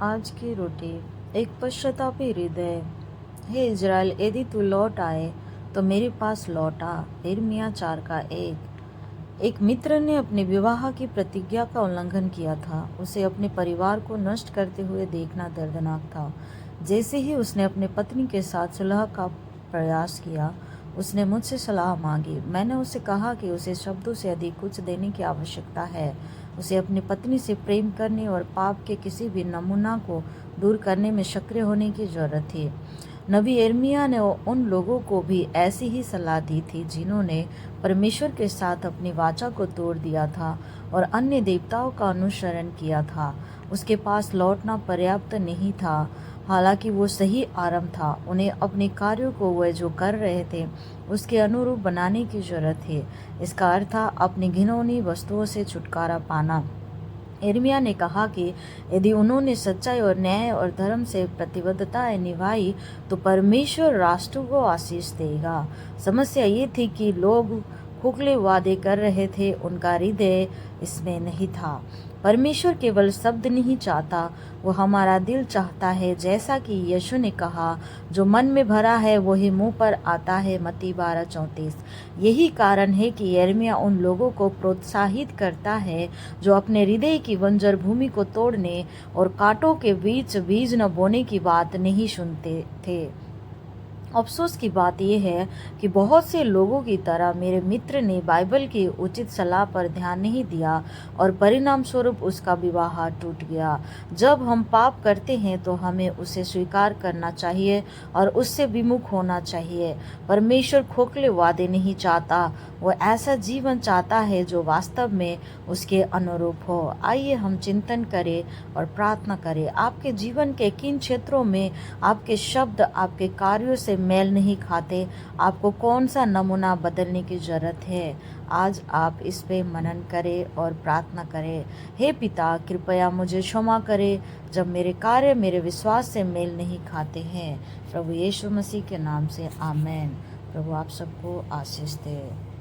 आज की रोटी। एक पश्चातापी हृदय। हे इज़राइल, यदि तू लौट आए तो मेरे पास लौट आ। यिर्मयाह 4:1। एक मित्र ने अपने विवाह की प्रतिज्ञा का उल्लंघन किया था। उसे अपने परिवार को नष्ट करते हुए देखना दर्दनाक था। जैसे ही उसने अपनी पत्नी के साथ सुलह का प्रयास किया, उसने मुझसे सलाह मांगी। मैंने उसे कहा कि उसे शब्दों से अधिक कुछ देने की आवश्यकता है। उसे अपनी पत्नी से प्रेम करने और पाप के किसी भी नमूना को दूर करने में सक्रिय होने की जरूरत थी। नबी यिर्मयाह ने उन लोगों को भी ऐसी ही सलाह दी थी जिन्होंने परमेश्वर के साथ अपनी वाचा को तोड़ दिया था और अन्य देवताओं का अनुसरण किया था। उसके पास लौटना पर्याप्त नहीं था, हालांकि वो सही आरंभ था। उन्हें अपने कार्यों को वे जो कर रहे थे उसके अनुरूप बनाने की जरूरत है। इसका अर्थ था अपनी घिनौनी वस्तुओं से छुटकारा पाना। यिर्मयाह ने कहा कि यदि उन्होंने सच्चाई और न्याय और धर्म से प्रतिबद्धताएं निभाई तो परमेश्वर राष्ट्र को आशीष देगा। समस्या ये थी कि लोग खोखले वादे कर रहे थे, उनका हृदय इसमें नहीं था। परमेश्वर केवल शब्द नहीं चाहता, वो हमारा दिल चाहता है। जैसा कि यीशु ने कहा, जो मन में भरा है वही मुंह पर आता है। मत्ती 12:34। यही कारण है कि यिर्मयाह उन लोगों को प्रोत्साहित करता है जो अपने हृदय की बंजर भूमि को तोड़ने और कांटों के बीच बीज न बोने की बात नहीं सुनते थे। अफसोस की बात यह है कि बहुत से लोगों की तरह मेरे मित्र ने बाइबल की उचित सलाह पर ध्यान नहीं दिया और परिणाम स्वरूप उसका विवाह टूट गया। जब हम पाप करते हैं तो हमें उसे स्वीकार करना चाहिए और उससे विमुख होना चाहिए। परमेश्वर खोखले वादे नहीं चाहता, वो ऐसा जीवन चाहता है जो वास्तव में उसके अनुरूप हो। आइए हम चिंतन करें और प्रार्थना करें। आपके जीवन के किन क्षेत्रों में आपके शब्द आपके कार्यों से मेल नहीं खाते? आपको कौन सा नमूना बदलने की जरूरत है? आज आप इस पे मनन करें और प्रार्थना करें। हे पिता, कृपया मुझे क्षमा करें जब मेरे कार्य मेरे विश्वास से मेल नहीं खाते हैं। प्रभु यीशु मसीह के नाम से आमेन। प्रभु आप सबको आशीष दे।